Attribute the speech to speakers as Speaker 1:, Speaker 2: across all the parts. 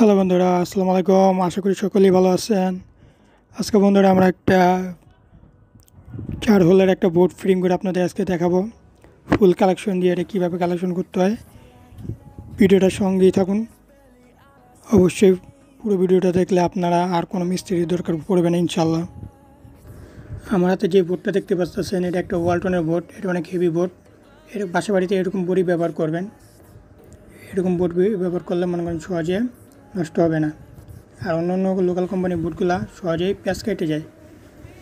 Speaker 1: Hello বন্ধুরা, আসসালামু আলাইকুম। আশা করি সকলেই ভালো আছেন। আজকে বন্ধুরা আমরা একটা 4 হোলের একটা বোর্ড ফিটিং করে আপনাদের আজকে দেখাবো। ফুল কালেকশন দিয়ে এটা কীভাবে কালেকশন করতে হয়। ভিডিওটার সঙ্গেই থাকুন। অবশ্যই পুরো ভিডিওটা দেখলে আপনারা আর কোনো মিস্ত্রির দরকার পড়বে না ইনশাল্লাহ। আমার হাতে যে বোর্ডটা দেখতে পাচ্ছেন এটা একটা ওয়ালটনের বোর্ড। এটা অনেক হেভি বোর্ড। এর বাসা বাড়িতে এরকম বোর্ডই ব্যবহার করবেন। এরকম বোর্ড ব্যবহার করলে মনে করেন সহজে নষ্ট হবে না। আর অন্য লোকাল কোম্পানির বুটগুলো সহজেই প্যাঁচ কেটে যায়,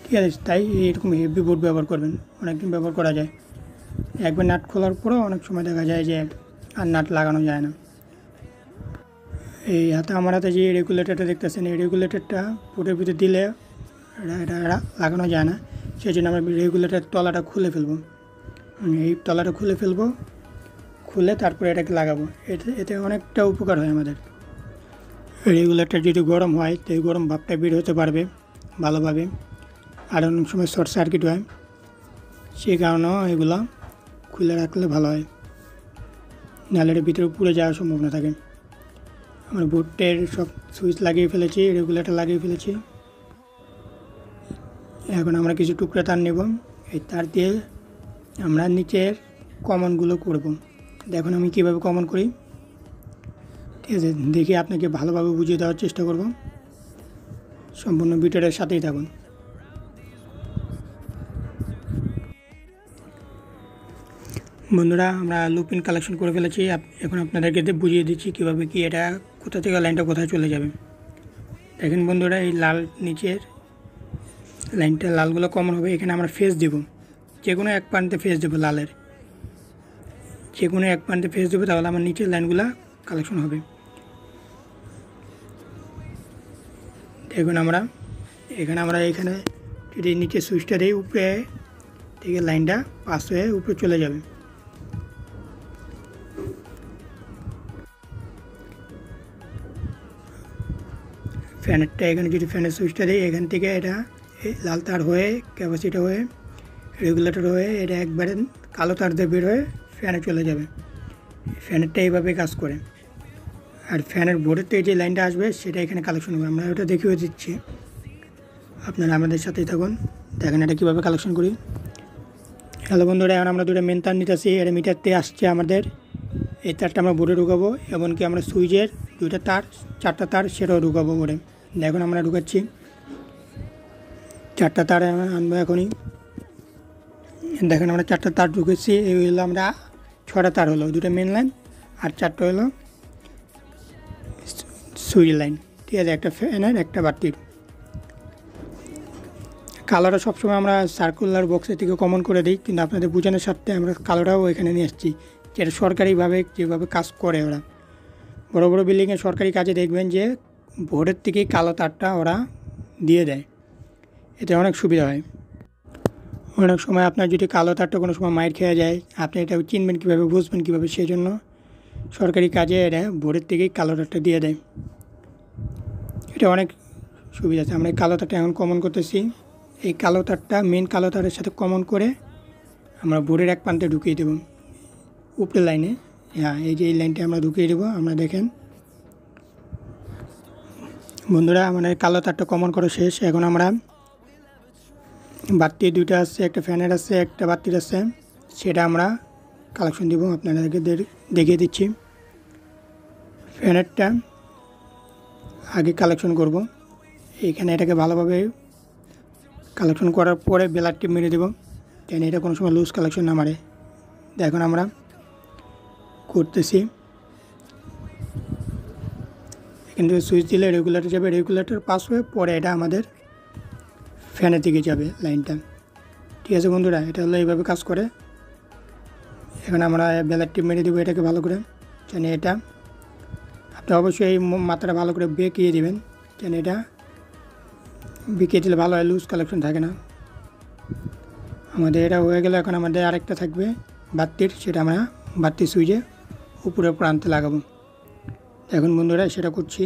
Speaker 1: ঠিক আছে। তাই এরকম হেভি বুট ব্যবহার করবেন, অনেকদিন ব্যবহার করা যায়। একবার নাট খোলার পরেও অনেক সময় দেখা যায় যে আর নাট লাগানো যায় না। এই আমার হাতে যে রেগুলেটরটা দেখতেছেন, এই রেগুলেটরটা বুটের ভিতরে দিলে এটা লাগানো যায় না। সেই জন্য আমরা রেগুলেটর তলাটা খুলে ফেলবো। এই তলাটা খুলে তারপরে এটাকে লাগাবো। এতে অনেকটা উপকার হয় আমাদের। রেগুলেটর যদি গরম হয় তো এই গরম ভাবটা বের হতে পারবে ভালোভাবে। আর অনেক সময় শর্ট সার্কিট হয়, সেই কারণেও এগুলো খুলে রাখলে ভালো হয়, নাহলে এর ভিতরে পুড়ে যাওয়ার সম্ভাবনা থাকে। আমরা বোর্ডের সব সুইচ লাগিয়ে ফেলেছি, রেগুলেটর লাগিয়ে ফেলেছি। এখন আমরা কিছু টুকরা তার নেব। এই তার দিয়ে আমরা নিচের কমনগুলো করব। দেখুন আমি কীভাবে কমন করি, ঠিক আছে। দেখি আপনাকে ভালোভাবে বুঝিয়ে দেওয়ার চেষ্টা করব। সম্পূর্ণ ভিডিওটার সাথেই থাকুন। বন্ধুরা, আমরা লুপিন কালেকশন করে ফেলেছি। এখন আপনাদেরকে বুঝিয়ে দিচ্ছি কীভাবে কি এটা কোথা থেকে লাইনটা কোথায় চলে যাবে। দেখেন বন্ধুরা, এই লাল নিচের লাইনটা লালগুলো কমন হবে। এখানে আমরা ফেস দেব, যে কোনো এক প্রান্তে ফেস দেবো লালের, যে কোনো এক প্রান্তে ফেস দেবো, তাহলে আমার নিচের লাইনগুলো কালেকশন হবে। দেখুন এখানে যদি নিচে সুইচটা দিই, উপরে থেকে লাইনটা পাস হয়ে উপরে চলে যাবে। ফ্যানেরটা এখানে যদি ফ্যানের সুইচটা দিই, এখান থেকে এটা লাল তার হয়ে ক্যাপাসিটি হয়ে রেগুলেটর হয়ে এটা একবারে কালো তার দিয়ে বের হয়ে ফ্যানে চলে যাবে। ফ্যানেরটা এইভাবে কাজ করে। আর ফ্যানের বোর্ডের থেকে যে লাইনটা আসবে সেটা এখানে কালেকশন হবে। আমরা ওটা দেখিয়ে দিচ্ছি, আপনারা আমাদের সাথেই থাকুন। দেখেন এটা কীভাবে কালেকশন করি। হ্যালো বন্ধুরা, এখন আমরা দুটো মেন তার নিতেছি। এটা মিটারতে আসছে আমাদের। এই তারটা আমরা বোর্ডে ঢুকাবো, এমনকি আমরা সুইচের 2টা তার 4টা তার সেটাও ঢুকাবো বোর্ডে। দেখুন আমরা ঢুকাচ্ছি 4টা তার আনবো এখনই। দেখেন আমরা 4টা তার ঢুকেছি। এই হলো আমরা 6টা তার হলো, 2টা মেন লাইন আর 4টা হলো সুইচ লাইন, ঠিক আছে। একটা ফ্যানের একটা বাতির। কালারটা সবসময় আমরা সার্কুলার বক্সের থেকে কমন করে দিই, কিন্তু আপনাদের বোঝানোর স্বার্থে আমরা কালারটাও এখানে নিয়ে আসছি। যেটা সরকারিভাবে যেভাবে কাজ করে ওরা, বড় বড় বিল্ডিংয়ে সরকারি কাজে দেখবেন যে বোর্ডের থেকেই কালো তারটা ওরা দিয়ে দেয়। এতে অনেক সুবিধা হয়। অনেক সময় আপনার যদি কালো তারটা কোনো সময় মাইর খেয়ে যায়, আপনি এটা চিনবেন কীভাবে, বুঝবেন কীভাবে, সেই জন্য সরকারি কাজে এটা বোর্ডের থেকেই কালো তারটা দিয়ে দেয়। এটা অনেক সুবিধা আছে। আমরা এই কালো তারটা এখন কমন করতেছি। এই কালো তারটা মেন কালো তারের সাথে কমন করে আমরা বোর্ডের এক প্রান্তে ঢুকিয়ে দেব উপরের লাইনে। হ্যাঁ, এই যে এই লাইনটা আমরা ঢুকিয়ে দেবো। আমরা দেখেন বন্ধুরা, আমাদের কালো তারটা কমন করা শেষ। এখন আমরা বাতি 2টা আছে, একটা ফ্যানের আছে, একটা বাতির আছে, সেটা আমরা কালেকশন দিব। আপনাদেরকে দেখিয়ে দিচ্ছি। ফ্যানেরটা আগে কালেকশন করব। এইখানে এটাকে ভালোভাবে কালেকশন করার পরে বেলার টিপ মেরে দেবো, যেন এটা কোনো সময় লুজ কালেকশন না মারে। দেখুন আমরা করতেছি। এখান থেকে সুইচ দিলে রেগুলেটর যাবে, রেগুলেটর পাস হয়ে পরে এটা আমাদের ফ্যানের দিকে যাবে লাইনটা, ঠিক আছে বন্ধুরা। এটা হলো এইভাবে কাজ করে। এখন আমরা বেলার টিপ মেরে দেবো এটাকে ভালো করে, যেন এটা আপনি অবশ্যই এই মাত্রাটা ভালো করে বেঁকিয়ে দেবেন, যেন এটা বিকিয়ে দিলে ভালো হয়, লুজ কালেকশন থাকে না। আমাদের এটা হয়ে গেলে এখন আমাদের আরেকটা থাকবে বাতির, সেটা আমরা বাতির সুইচে উপরের প্রান্তে লাগাবো। এখন বন্ধুরা সেটা করছি।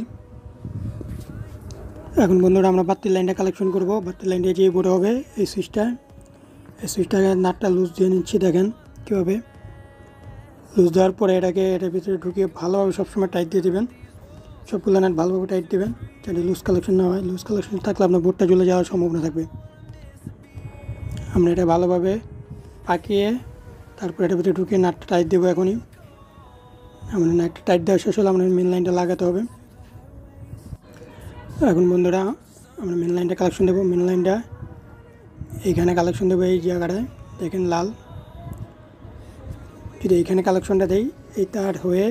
Speaker 1: এখন বন্ধুরা আমরা বাতির লাইনটা কালেকশন করব। বাতির লাইনটা যে বোর্ডে হবে এই সুইচটাকে নাটটা লুজ দিয়ে নিচ্ছি। দেখেন কীভাবে লুজ দেওয়ার পরে এটাকে এটার ভিতরে ঢুকিয়ে ভালোভাবে সবসময় টাইট দিয়ে দেবেন, সবগুলো নাট ভালোভাবে টাইট দেবেন, যাতে লুজ কালেকশন না হয়। লুজ কালেকশন থাকলে আপনার বোর্ডটা জ্বলে যাওয়ার সম্ভাবনা থাকবে। আমরা এটা ভালোভাবে পাকিয়ে তারপর এটার ভিতরে ঢুকিয়ে নাটটা টাইট দেবো। এখনই আমরা নাটটা টাইট দেওয়া শেষ হলে আমাদের মেন লাইনটা লাগাতে হবে। এখন বন্ধুরা আমরা মেন লাইনটা কালেকশন দেবো। মেন লাইনটা এইখানে কালেকশন দেবো, এই জায়গাটায় দেখেন লাল। যদি এইখানে কালেকশনটা দেই, এই তার হয়ে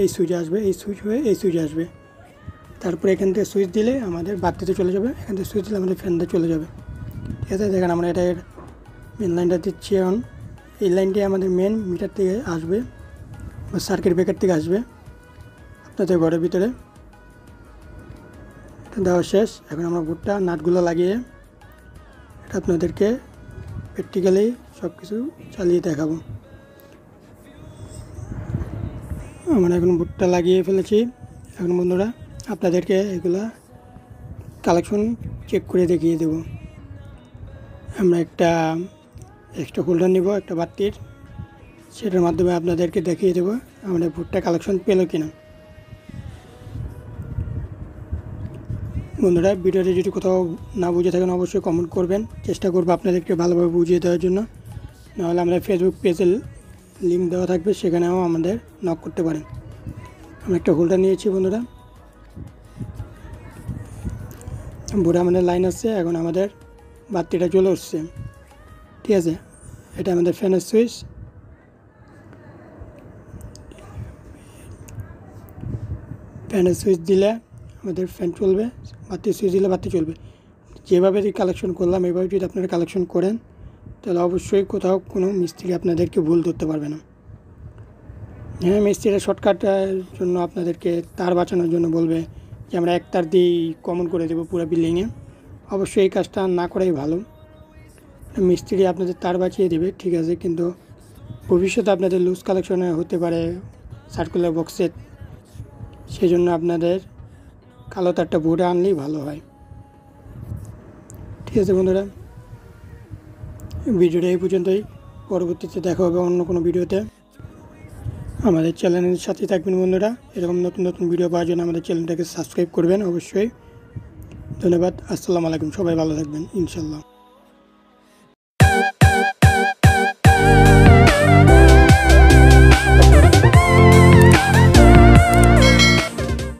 Speaker 1: এই সুইচে আসবে, এই সুইচ হয়ে এই সুইচে আসবে। তারপরে এখান থেকে সুইচ দিলে আমাদের বাতিতে চলে যাবে, এখান থেকে সুইচ দিলে আমাদের ফ্যানতে চলে যাবে। ঠিক আছে, দেখেন আমরা এটা মেন লাইনটা দিচ্ছি। এখন এই লাইনটি আমাদের মেন মিটার থেকে আসবে বা সার্কিট ব্রেকার থেকে আসবে আপনাদের ঘরের ভিতরে। এটা দেওয়া শেষ। এখন আমরা বোর্ডটা নাটগুলো লাগিয়ে এটা আপনাদেরকে প্র্যাকটিক্যালি সব কিছু চালিয়ে দেখাবো। আমরা এখন বোর্ডটা লাগিয়ে ফেলেছি। এখন বন্ধুরা আপনাদেরকে এগুলা কালেকশন চেক করে দেখিয়ে দেব। আমরা একটা এক্সট্রা হোল্ডার নিব একটা বাতির, সেটার মাধ্যমে আপনাদেরকে দেখিয়ে দেবো আমাদের বোর্ডটা কালেকশন পেলো কিনা। বন্ধুরা ভিডিওতে যদি কোথাও না বুঝে থাকেন অবশ্যই কমেন্ট করবেন, চেষ্টা করবো আপনাদেরকে ভালোভাবে বুঝিয়ে দেওয়ার জন্য। নাহলে আমাদের ফেসবুক পেজের লিঙ্ক দেওয়া থাকবে, সেখানেও আমাদের নক করতে পারেন। আমরা একটা হোল্ডার নিয়েছি বন্ধুরা, বোর্ডে আমাদের লাইন আসছে। এখন আমাদের বাতিটা চলে আসছে। ঠিক আছে, এটা আমাদের ফ্যানের সুইচ। ফ্যানের সুইচ দিলে আমাদের ফ্যান চলবে, বাতি সুইচ দিলে বাতি চলবে। যেভাবে কালেকশন করলাম এভাবে যদি আপনারা কালেকশন করেন তাহলে অবশ্যই কোথাও কোনো মিস্ত্রি আপনাদেরকে ভুল ধরতে পারবে না। হ্যাঁ, মিস্ত্রিরা শর্টকাটের জন্য আপনাদেরকে তার বাঁচানোর জন্য বলবে যে আমরা এক তার দিয়েই কমন করে দেবো পুরো বিল্ডিংয়ে। অবশ্যই এই কাজটা না করাই ভালো। মিস্ত্রি আপনাদের তার বাঁচিয়ে দেবে ঠিক আছে, কিন্তু ভবিষ্যতে আপনাদের লুজ কালেকশনে হতে পারে সার্কুলার বক্সের, সেই জন্য আপনাদের কালো তারটা বোর্ডে আনলেই ভালো হয়। ঠিক আছে বন্ধুরা, ভিডিওটা এই পর্যন্তই। পরবর্তীতে দেখা হবে অন্য কোনো ভিডিওতে। আমাদের চ্যানেলের সাথে থাকবেন বন্ধুরা। এরকম নতুন নতুন ভিডিও পাওয়ার জন্য আমাদের চ্যানেলটাকে সাবস্ক্রাইব করবেন অবশ্যই। ধন্যবাদ। আসসালামু আলাইকুম। সবাই ভালো থাকবেন ইনশাল্লাহ।